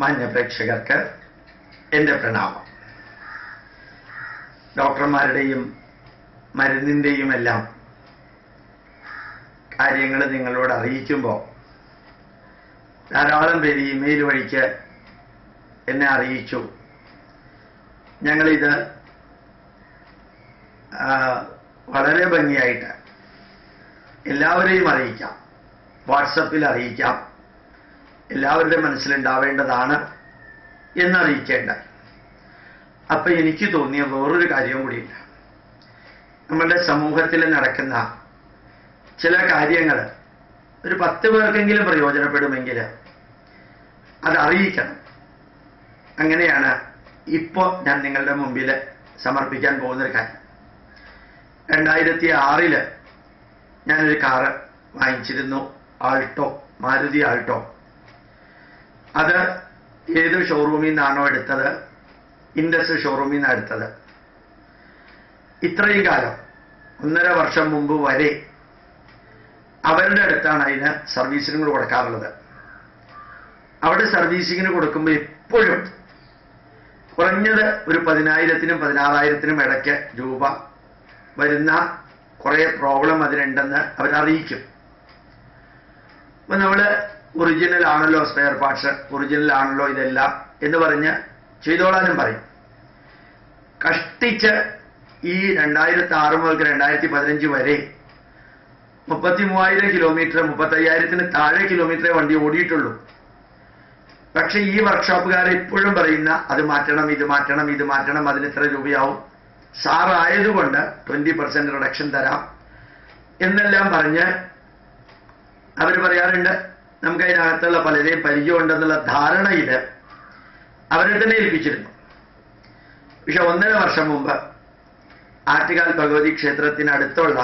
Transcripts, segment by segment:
മാന്യ പ്രേക്ഷകർക്ക് എൻ്റെ പ്രണാമം. ഡോക്ടർമാരുടെയും മരുന്നിൻ്റെയും എല്ലാം കാര്യങ്ങൾ നിങ്ങളോട് അറിയിക്കുമ്പോൾ ധാരാളം പേര് ഇമെയിൽ വഴിക്ക് എന്നെ അറിയിച്ചു. ഞങ്ങളിത് വളരെ ഭംഗിയായിട്ട് എല്ലാവരെയും അറിയിക്കാം, വാട്സപ്പിൽ അറിയിക്കാം, എല്ലാവരുടെ മനസ്സിലുണ്ടാവേണ്ടതാണ് എന്നറിയിക്കേണ്ട. അപ്പം എനിക്ക് തോന്നിയ വേറൊരു കാര്യം കൂടിയില്ല. നമ്മളുടെ സമൂഹത്തിൽ നടക്കുന്ന ചില കാര്യങ്ങൾ ഒരു 10 പേർക്കെങ്കിലും പ്രയോജനപ്പെടുമെങ്കിൽ അത് അറിയിക്കണം. അങ്ങനെയാണ് ഇപ്പോൾ ഞാൻ നിങ്ങളുടെ മുമ്പിൽ സമർപ്പിക്കാൻ പോകുന്നൊരു കാര്യം. 2006 ഞാനൊരു കാറ് വാങ്ങിച്ചിരുന്നു, ആൾട്ടോ, മാരുതി ആൾട്ടോ. അത് ഏത് ഷോറൂമിൽ നിന്നാണോ എടുത്തത്, ഇൻഡസ് ഷോറൂമിൽ നിന്നാണ് എടുത്തത്. ഇത്രയും കാലം 1.5 വർഷം മുമ്പ് വരെ അവരുടെ അടുത്താണ് അതിന് സർവീസിനും കൂടെ കൊടുക്കാറുള്ളത്. അവിടെ സർവീസിങ്ങിന് കൊടുക്കുമ്പോൾ എപ്പോഴും കുറഞ്ഞത് ഒരു 10,000-നും 16,000-നും ഇടയ്ക്ക് രൂപ വരുന്ന കുറേ പ്രോബ്ലം അതിനുണ്ടെന്ന് അവരറിയിക്കും. അപ്പം നമ്മൾ ഒറിജിനൽ ആണല്ലോ സ്പെയർ പാർട്സ്, ഒറിജിനൽ ആണല്ലോ ഇതെല്ലാം എന്ന് പറഞ്ഞ് ചെയ്തോളാനും പറയും. കഷ്ടിച്ച് ഈ 2006 മുതൽ 2015 വരെ 33,000 കിലോമീറ്റർ, 35,000-ന് താഴെ കിലോമീറ്ററേ വണ്ടി ഓടിയിട്ടുള്ളൂ. പക്ഷെ ഈ വർക്ക്ഷോപ്പുകാർ ഇപ്പോഴും പറയുന്ന അത് മാറ്റണം, ഇത് മാറ്റണം, ഇത് മാറ്റണം, അതിന് ഇത്ര രൂപയാവും, സാറായതുകൊണ്ട് 20% റിഡക്ഷൻ തരാം എന്നെല്ലാം പറഞ്ഞ് അവർ പറയാറുണ്ട്. നമുക്ക് അതിനകത്തുള്ള പലരെയും പരിചയമുണ്ടെന്നുള്ള ധാരണയിൽ അവരെ തന്നെ ഏൽപ്പിച്ചിരുന്നു. പക്ഷെ 1.5 വർഷം മുമ്പ് ആറ്റുകാൽ ഭഗവതി ക്ഷേത്രത്തിനടുത്തുള്ള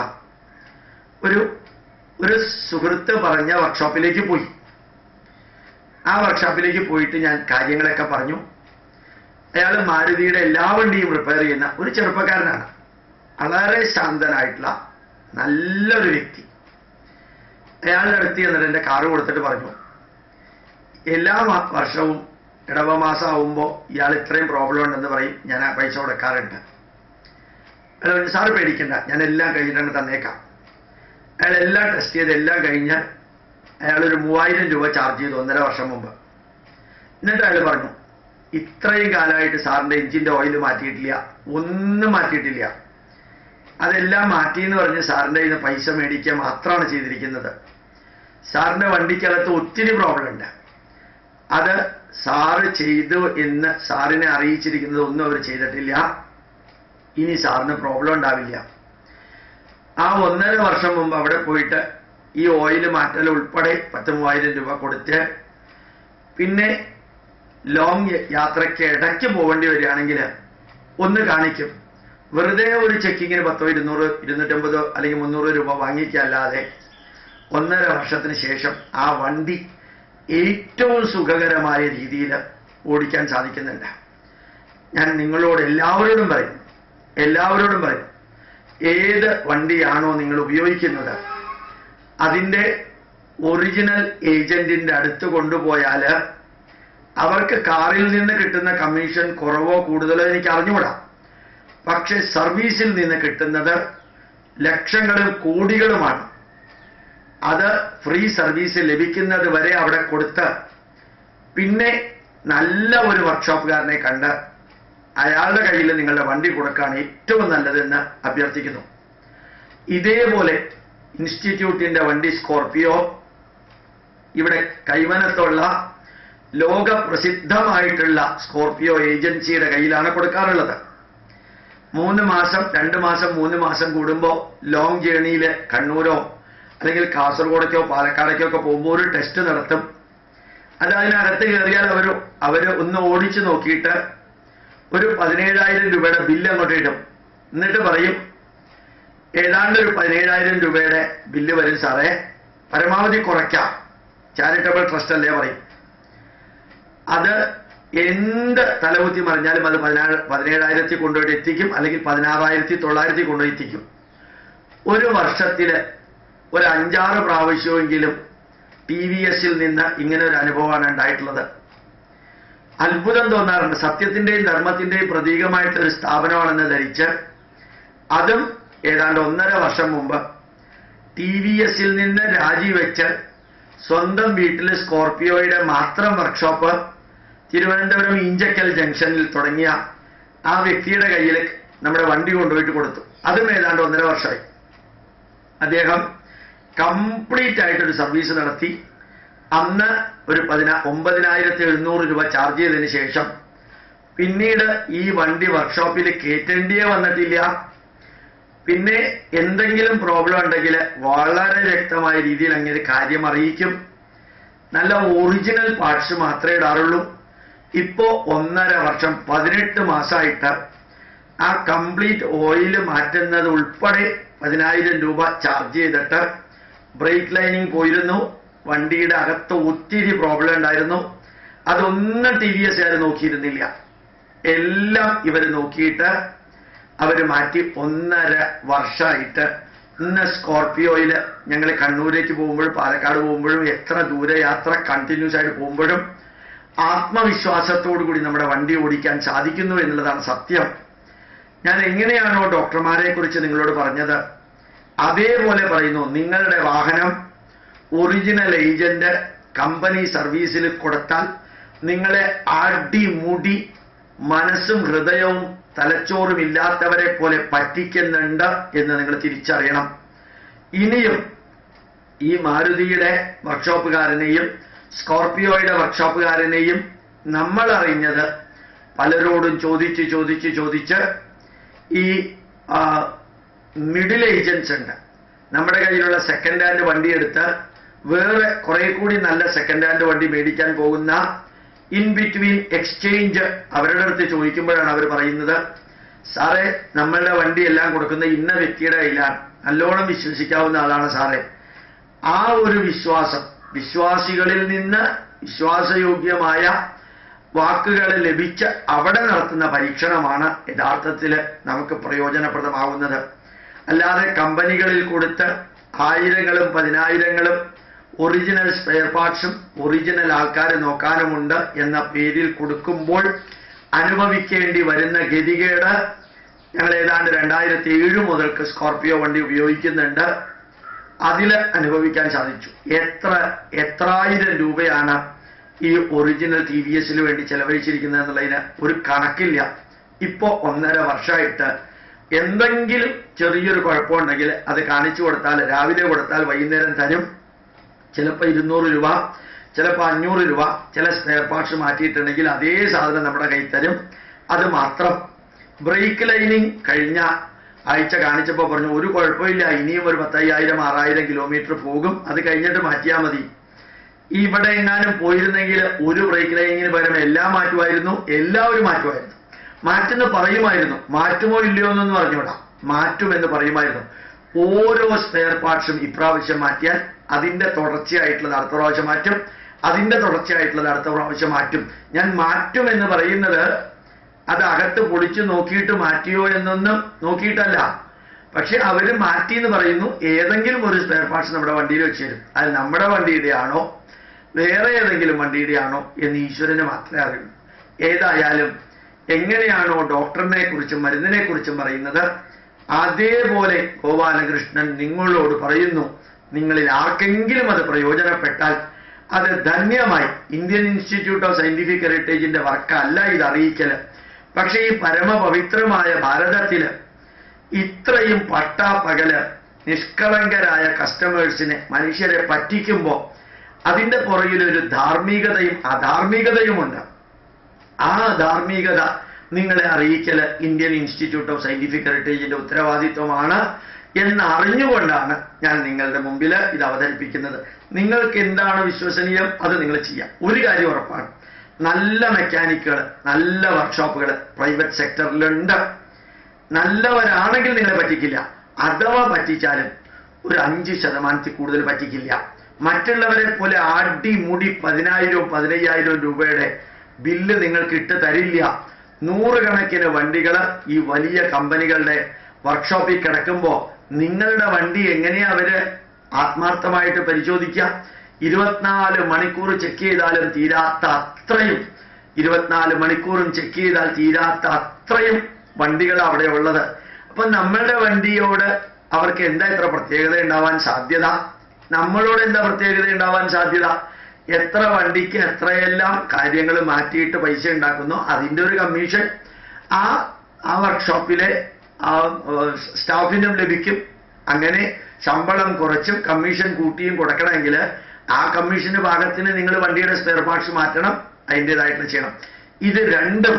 ഒരു സുഹൃത്ത് പറഞ്ഞ വർക്ക്ഷോപ്പിലേക്ക് പോയി. ആ വർക്ക്ഷോപ്പിലേക്ക് പോയിട്ട് ഞാൻ കാര്യങ്ങളൊക്കെ പറഞ്ഞു. അയാൾ മാരുതിയുടെ എല്ലാ വണ്ടിയും റിപ്പയർ ചെയ്യുന്ന ഒരു ചെറുപ്പക്കാരനാണ്, വളരെ ശാന്തനായിട്ടുള്ള നല്ലൊരു വ്യക്തി. അയാളുടെ അടുത്ത് എന്നിട്ട് എൻ്റെ കാറ് കൊടുത്തിട്ട് പറഞ്ഞു, എല്ലാ വർഷവും ഇടവമാസം ആവുമ്പോൾ ഇയാൾ ഇത്രയും പ്രോബ്ലം ഉണ്ടെന്ന് പറയും, ഞാൻ ആ പൈസ കൊടുക്കാറുണ്ട്. അയാൾ പറഞ്ഞു, സാറ് പേടിക്കണ്ട, ഞാൻ എല്ലാം കഴിഞ്ഞിട്ട് തന്നേക്കാം. അയാൾ എല്ലാം ടെസ്റ്റ് ചെയ്ത് എല്ലാം കഴിഞ്ഞ് അയാളൊരു 3,000 രൂപ ചാർജ് ചെയ്തു 1.5 വർഷം മുമ്പ്. എന്നിട്ട് അയാൾ പറഞ്ഞു, ഇത്രയും കാലമായിട്ട് സാറിൻ്റെ എഞ്ചിൻ്റെ ഓയിൽ മാറ്റിയിട്ടില്ല, ഒന്നും മാറ്റിയിട്ടില്ല, അതെല്ലാം മാറ്റിയെന്ന് പറഞ്ഞ് സാറിൻ്റെ കയ്യിൽ നിന്ന് പൈസ മേടിക്കുക മാത്രമാണ് ചെയ്തിരിക്കുന്നത്. സാറിൻ്റെ വണ്ടിക്കകത്ത് ഒത്തിരി പ്രോബ്ലം ഉണ്ട്, അത് സാറ് ചെയ്തു എന്ന് സാറിനെ അറിയിച്ചിരിക്കുന്നത് ഒന്നും അവർ ചെയ്തിട്ടില്ല, ഇനി സാറിന് പ്രോബ്ലം ഉണ്ടാവില്ല. ആ 1.5 വർഷം മുമ്പ് അവിടെ പോയിട്ട് ഈ ഓയിൽ മാറ്റൽ ഉൾപ്പെടെ 10,000-3,000 രൂപ കൊടുത്ത്, പിന്നെ ലോങ് യാത്രയ്ക്ക് ഇടയ്ക്ക് പോകേണ്ടി വരികയാണെങ്കിൽ ഒന്ന് കാണിക്കും. വെറുതെ ഒരു ചെക്കിങ്ങിന് 100, 200, 250 അല്ലെങ്കിൽ 300 രൂപ വാങ്ങിക്കല്ലാതെ 1.5 വർഷത്തിന് ശേഷം ആ വണ്ടി ഏറ്റവും സുഖകരമായ രീതിയിൽ ഓടിക്കാൻ സാധിക്കുന്നുണ്ട്. ഞാൻ നിങ്ങളോട് എല്ലാവരോടും പറയും, ഏത് വണ്ടിയാണോ നിങ്ങൾ ഉപയോഗിക്കുന്നത് അതിൻ്റെ ഒറിജിനൽ ഏജന്റിന്റെ അടുത്ത് കൊണ്ടുപോയാൽ അവർക്ക് കാറിൽ നിന്ന് കിട്ടുന്ന കമ്മീഷൻ കുറവോ കൂടുതലോ എനിക്ക് അറിഞ്ഞുകൂടാ. പക്ഷെ സർവീസിൽ നിന്ന് കിട്ടുന്നത് ലക്ഷങ്ങളും കോടികളുമാണ്. അത് ഫ്രീ സർവീസ് ലഭിക്കുന്നത് വരെ അവിടെ കൊടുത്ത് പിന്നെ നല്ല ഒരു വർക്ക്ഷോപ്പുകാരനെ കണ്ട് അയാളുടെ കയ്യിൽ നിങ്ങളുടെ വണ്ടി കൊടുക്കുകയാണ് ഏറ്റവും നല്ലതെന്ന് അഭ്യർത്ഥിക്കുന്നു. ഇതേപോലെ ഇൻസ്റ്റിറ്റ്യൂട്ടിന്റെ വണ്ടി സ്കോർപിയോ ഇവിടെ കൈവനത്തുള്ള ലോക പ്രസിദ്ധമായിട്ടുള്ള സ്കോർപിയോ ഏജൻസിയുടെ കയ്യിലാണ് കൊടുക്കാറുള്ളത്. 3 മാസം 2 മാസം 3 മാസം കൂടുമ്പോൾ ലോങ് ജേണിയിൽ കണ്ണൂരോ അല്ലെങ്കിൽ കാസർഗോഡേക്കോ പാലക്കാടേക്കോ ഒക്കെ പോകുമ്പോൾ ഒരു ടെസ്റ്റ് നടത്തും. അത് അതിനകത്ത് കയറിയാൽ അവർ ഒന്ന് ഓടിച്ചു നോക്കിയിട്ട് ഒരു 17,000 രൂപയുടെ ബില്ല് അങ്ങോട്ട് ഇടും. എന്നിട്ട് പറയും, ഏതാണ്ട് ഒരു 17,000 രൂപയുടെ ബില്ല് വരും സാറേ, പരമാവധി കുറയ്ക്കാം, ചാരിറ്റബിൾ ട്രസ്റ്റ് അല്ലേ പറയും. അത് എന്ത് തലകുത്തി മറിഞ്ഞാലും അത് 17,000 കൊണ്ടുപോയിട്ട് എത്തിക്കും, അല്ലെങ്കിൽ 16,900 കൊണ്ടുപോയി എത്തിക്കും. ഒരു വർഷത്തിൽ ഒരു 5-6 പ്രാവശ്യമെങ്കിലും ടി വി എസിൽ നിന്ന് ഇങ്ങനെ ഒരു അനുഭവമാണ് ഉണ്ടായിട്ടുള്ളത്. അത്ഭുതം തോന്നാറുണ്ട്. സത്യത്തിന്റെയും ധർമ്മത്തിന്റെയും പ്രതീകമായിട്ട് ഒരു സ്ഥാപനമാണെന്ന് ധരിച്ച് അതും ഏതാണ്ട് 1.5 വർഷം മുമ്പ് TVS നിന്ന് രാജിവെച്ച് സ്വന്തം വീട്ടിൽ സ്കോർപിയോയുടെ മാത്രം വർക്ക്ഷോപ്പ് തിരുവനന്തപുരം ഇഞ്ചക്കൽ ജംഗ്ഷനിൽ തുടങ്ങിയ ആ വ്യക്തിയുടെ കയ്യിൽ നമ്മുടെ വണ്ടി കൊണ്ടുപോയിട്ട് കൊടുത്തു. അതും ഏതാണ്ട് 1.5 വർഷമായി. അദ്ദേഹം കംപ്ലീറ്റ് ആയിട്ടൊരു സർവീസ് നടത്തി. അന്ന് ഒരു 9,700 രൂപ ചാർജ് ചെയ്തതിന് ശേഷം പിന്നീട് ഈ വണ്ടി വർക്ക്ഷോപ്പിൽ കയറ്റേണ്ടിയേ വന്നിട്ടില്ല. പിന്നെ എന്തെങ്കിലും പ്രോബ്ലം ഉണ്ടെങ്കിൽ വളരെ വ്യക്തമായ രീതിയിൽ അങ്ങനെ കാര്യം അറിയിക്കും. നല്ല ഒറിജിനൽ പാർട്സ് മാത്രമേ ഇടാറുള്ളൂ. ഇപ്പോ 1.5 വർഷം 18 മാസമായിട്ട് ആ കംപ്ലീറ്റ് ഓയിൽ മാറ്റുന്നത് ഉൾപ്പെടെ 10,000 രൂപ ചാർജ് ചെയ്തിട്ട് ബ്രേക്ക് ലൈനിങ് പോയിരുന്നു. വണ്ടിയുടെ അകത്ത് ഒത്തിരി പ്രോബ്ലം ഉണ്ടായിരുന്നു. അതൊന്നും TVS നോക്കിയിരുന്നില്ല. എല്ലാം ഇവർ നോക്കിയിട്ട് അവർ മാറ്റി 1.5 വർഷമായിട്ട് ഇന്ന് സ്കോർപിയോയിൽ ഞങ്ങൾ കണ്ണൂരേക്ക് പോകുമ്പോഴും പാലക്കാട് പോകുമ്പോഴും എത്ര ദൂരയാത്ര കണ്ടിന്യൂസ് ആയിട്ട് പോകുമ്പോഴും ആത്മവിശ്വാസത്തോടു കൂടി നമ്മുടെ വണ്ടി ഓടിക്കാൻ സാധിക്കുന്നു എന്നുള്ളതാണ് സത്യം. ഞാൻ എങ്ങനെയാണോ ഡോക്ടർമാരെ കുറിച്ച് നിങ്ങളോട് പറഞ്ഞത് അതേപോലെ പറയുന്നു. നിങ്ങളുടെ വാഹനം ഒറിജിനൽ ഏജന്റ് കമ്പനി സർവീസിൽ കൊടുത്താൽ നിങ്ങളെ അടിമുടി മനസ്സും ഹൃദയവും തലച്ചോറും ഇല്ലാത്തവരെ പോലെ പറ്റിക്കുന്നുണ്ട് എന്ന് നിങ്ങൾ തിരിച്ചറിയണം. ഇനിയും ഈ മാരുതിയുടെ വർക്ക്ഷോപ്പുകാരനെയും സ്കോർപിയോയുടെ വർക്ക്ഷോപ്പുകാരനെയും നമ്മൾ അറിഞ്ഞത് പലരോടും ചോദിച്ച് ഈ മിഡിൽ ഏജൻസ് ഉണ്ട്. നമ്മുടെ കയ്യിലുള്ള സെക്കൻഡ് ഹാൻഡ് വണ്ടി എടുത്ത് വേറെ കുറെ കൂടി നല്ല സെക്കൻഡ് ഹാൻഡ് വണ്ടി മേടിക്കാൻ പോകുന്ന ഇൻ ബിറ്റ്വീൻ എക്സ്ചേഞ്ച് അവരുടെ അടുത്ത് ചോദിക്കുമ്പോഴാണ് അവർ പറയുന്നത്, സാറേ നമ്മളുടെ വണ്ടി എല്ലാം കൊടുക്കുന്ന ഇന്ന വ്യക്തിയുടെ കയ്യിലാണ്, നല്ലോണം വിശ്വസിക്കാവുന്ന ആളാണ് സാറേ. ആ ഒരു വിശ്വാസം, വിശ്വാസികളിൽ നിന്ന് വിശ്വാസയോഗ്യമായ വാക്കുകൾ ലഭിച്ച് അവിടെ നടത്തുന്ന പരീക്ഷണമാണ് യഥാർത്ഥത്തിൽ നമുക്ക് പ്രയോജനപ്രദമാവുന്നത്. അല്ലാതെ കമ്പനികളിൽ കൊടുത്ത് 1000ങ്ങളും 10,000ങ്ങളും ഒറിജിനൽ സ്പെയർ പാർട്സും ഒറിജിനൽ ആൾക്കാർ നോക്കാനുമുണ്ട് എന്ന പേരിൽ കൊടുക്കുമ്പോൾ അനുഭവിക്കേണ്ടി വരുന്ന ഗതികേട് ഞങ്ങൾ ഏതാണ്ട് 2007 മുതൽക്ക് സ്കോർപിയോ വണ്ടി ഉപയോഗിക്കുന്നുണ്ട്. അതിൽ അനുഭവിക്കാൻ സാധിച്ചു. എത്രായിരം രൂപയാണ് ഈ ഒറിജിനൽ TVSന് വേണ്ടി ചെലവഴിച്ചിരിക്കുന്നത് എന്നുള്ളതിന് ഒരു കണക്കില്ല. ഇപ്പോ 1.5 വർഷമായിട്ട് എന്തെങ്കിലും ചെറിയൊരു കുഴപ്പമുണ്ടെങ്കിൽ അത് കാണിച്ചു കൊടുത്താൽ, രാവിലെ കൊടുത്താൽ വൈകുന്നേരം തരും. ചിലപ്പോൾ 200 രൂപ, ചിലപ്പോൾ 500 രൂപ. ചില സ്പെയർ പാർട്സ് മാറ്റിയിട്ടുണ്ടെങ്കിൽ അതേ സാധനം നമ്മുടെ കയ്യിൽ തരും. അത് മാത്രം. ബ്രേക്ക് ലൈനിങ് കഴിഞ്ഞ ആഴ്ച കാണിച്ചപ്പോൾ പറഞ്ഞു ഒരു കുഴപ്പമില്ല, ഇനിയും ഒരു 10,000-6,000 കിലോമീറ്റർ പോകും, അത് കഴിഞ്ഞിട്ട് മാറ്റിയാൽ മതി. ഇവിടെ എങ്ങാനും പോയിരുന്നെങ്കിൽ ഒരു ബ്രേക്ക് ലൈനിങ്ങിന് പകരം എല്ലാം മാറ്റുമായിരുന്നു, എല്ലാവരും മാറ്റുമായിരുന്നു. മാറ്റുന്ന പറയുമായിരുന്നു, മാറ്റുമോ ഇല്ലയോ എന്നൊന്നും പറഞ്ഞുകൂടാ, മാറ്റുമെന്ന് പറയുമായിരുന്നു. ഓരോ സ്പെയർ പാർട്സും ഇപ്രാവശ്യം മാറ്റിയാൽ അതിന്റെ തുടർച്ചയായിട്ടുള്ളത് അടുത്ത പ്രാവശ്യം മാറ്റും, അതിന്റെ തുടർച്ചയായിട്ടുള്ളത് അടുത്ത പ്രാവശ്യം മാറ്റും. ഞാൻ മാറ്റും എന്ന് പറയുന്നത് അത് അകത്ത് പൊളിച്ചു നോക്കിയിട്ട് മാറ്റിയോ എന്നൊന്നും നോക്കിയിട്ടല്ല. പക്ഷെ അവര് മാറ്റി എന്ന് പറയുന്നു. ഏതെങ്കിലും ഒരു സ്പെയർ പാർട്സ് നമ്മുടെ വണ്ടിയിൽ വെച്ച് തരും. അത് നമ്മുടെ വണ്ടിയുടെ ആണോ വേറെ ഏതെങ്കിലും വണ്ടിയുടെ ആണോ എന്ന് ഈശ്വരന് മാത്രമേ അറിയൂ. ഏതായാലും എങ്ങനെയാണോ ഡോക്ടറിനെ കുറിച്ചും മരുന്നിനെ കുറിച്ചും പറയുന്നത് അതേപോലെ ഗോപാലകൃഷ്ണൻ നിങ്ങളോട് പറയുന്നു. നിങ്ങളിൽ ആർക്കെങ്കിലും അത് പ്രയോജനപ്പെട്ടാൽ അത് ധന്യമായി. ഇന്ത്യൻ ഇൻസ്റ്റിറ്റ്യൂട്ട് ഓഫ് സയന്റിഫിക് ഹെറിറ്റേജിന്റെ വർക്കല്ല ഇത് അറിയിക്കല്. പക്ഷെ ഈ പരമപവിത്രമായ ഭാരതത്തില് ഇത്രയും പട്ടാപ്പകല് നിഷ്കളങ്കരായ കസ്റ്റമേഴ്സിനെ, മനുഷ്യരെ പറ്റിക്കുമ്പോൾ അതിന്റെ പുറകിലൊരു ധാർമ്മികതയും അധാർമികതയുമുണ്ട്. ആ ധാർമ്മികത നിങ്ങളെ അറിയിക്കല് ഇന്ത്യൻ ഇൻസ്റ്റിറ്റ്യൂട്ട് ഓഫ് സയന്റിഫിക് ഹെറിറ്റേജിന്റെ ഉത്തരവാദിത്വമാണ് എന്ന് അറിഞ്ഞുകൊണ്ടാണ് ഞാൻ നിങ്ങളുടെ മുമ്പിൽ ഇത് അവതരിപ്പിക്കുന്നത്. നിങ്ങൾക്ക് എന്താണ് വിശ്വസനീയം അത് നിങ്ങൾ ചെയ്യാം. ഒരു കാര്യം ഉറപ്പാണ്, നല്ല മെക്കാനിക്കുകൾ, നല്ല വർക്ക്ഷോപ്പുകൾ പ്രൈവറ്റ് സെക്ടറിലുണ്ട്. നല്ലവരാണെങ്കിൽ നിങ്ങളെ പറ്റിക്കില്ല. അഥവാ പറ്റിച്ചാലും ഒരു 5% കൂടുതൽ പറ്റിക്കില്ല. മറ്റുള്ളവരെ പോലെ അടിമുടി 10,000 15,000 രൂപയുടെ ബില്ല് നിങ്ങൾക്ക് ഇട്ട് തരില്ല. 100 കണക്കിന് വണ്ടികൾ ഈ വലിയ കമ്പനികളുടെ വർക്ക്ഷോപ്പിൽ കിടക്കുമ്പോൾ നിങ്ങളുടെ വണ്ടി എങ്ങനെയാ അവര് ആത്മാർത്ഥമായിട്ട് പരിശോധിക്കുക? 24 മണിക്കൂർ ചെക്ക് ചെയ്താലും തീരാത്ത അത്രയും 24 മണിക്കൂറും ചെക്ക് ചെയ്താൽ തീരാത്ത അത്രയും വണ്ടികൾ അവിടെ ഉള്ളത്. അപ്പൊ നമ്മളുടെ വണ്ടിയോട് അവർക്ക് എന്താ ഇത്ര പ്രത്യേകത ഉണ്ടാവാൻ സാധ്യത? നമ്മളോട് എന്താ പ്രത്യേകത ഉണ്ടാവാൻ സാധ്യത? എത്ര വണ്ടിക്ക് എത്രയെല്ലാം കാര്യങ്ങൾ മാറ്റിയിട്ട് പൈസ ഉണ്ടാക്കുന്നോ അതിൻ്റെ ഒരു കമ്മീഷൻ ആ വർക്ക്ഷോപ്പിലെ സ്റ്റാഫിനും ലഭിക്കും. അങ്ങനെ ശമ്പളം കുറച്ചും കമ്മീഷൻ കൂട്ടിയും കൊടുക്കണമെങ്കിൽ ആ കമ്മീഷന് ഭാഗത്തിന് നിങ്ങൾ വണ്ടിയുടെ സ്പെയർ പാർട്സ് മാറ്റണം, അതിൻ്റെതായിട്ട് ചെയ്യണം. ഇത് രണ്ടും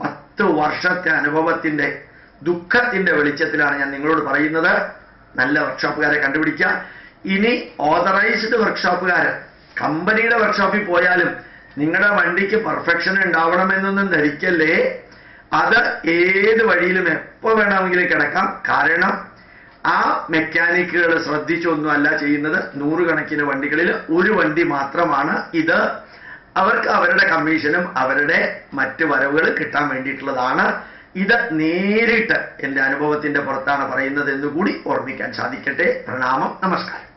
10 വർഷത്തെ അനുഭവത്തിന്റെ ദുഃഖത്തിന്റെ വെളിച്ചത്തിലാണ് ഞാൻ നിങ്ങളോട് പറയുന്നത്. നല്ല വർക്ക്ഷോപ്പുകാരെ കണ്ടുപിടിക്കുക. ഇനി ഓതറൈസ്ഡ് വർക്ക്ഷോപ്പുകാർ കമ്പനിയുടെ വർക്ക്ഷോപ്പിൽ പോയാലും നിങ്ങളുടെ വണ്ടിക്ക് പെർഫെക്ഷൻ ഉണ്ടാവണമെന്നൊന്നും ധരിക്കല്ലേ. അത് ഏത് വഴിയിലും എപ്പോൾ വേണമെങ്കിലും കിടക്കാം. കാരണം ആ മെക്കാനിക്കുകൾ ശ്രദ്ധിച്ചൊന്നുമല്ല ചെയ്യുന്നത്. 100 കണക്കിന് വണ്ടികളിൽ ഒരു വണ്ടി മാത്രമാണ് ഇത്. അവർക്ക് അവരുടെ കമ്മീഷനും അവരുടെ മറ്റ് വരവുകൾ കിട്ടാൻ വേണ്ടിയിട്ടുള്ളതാണ്. ഇത് നേരിട്ട് എൻ്റെ അനുഭവത്തിന്റെ പുറത്താണ് പറയുന്നത് എന്നുകൂടി ഓർമ്മിക്കാൻ സാധിക്കട്ടെ. പ്രണാമം, നമസ്കാരം.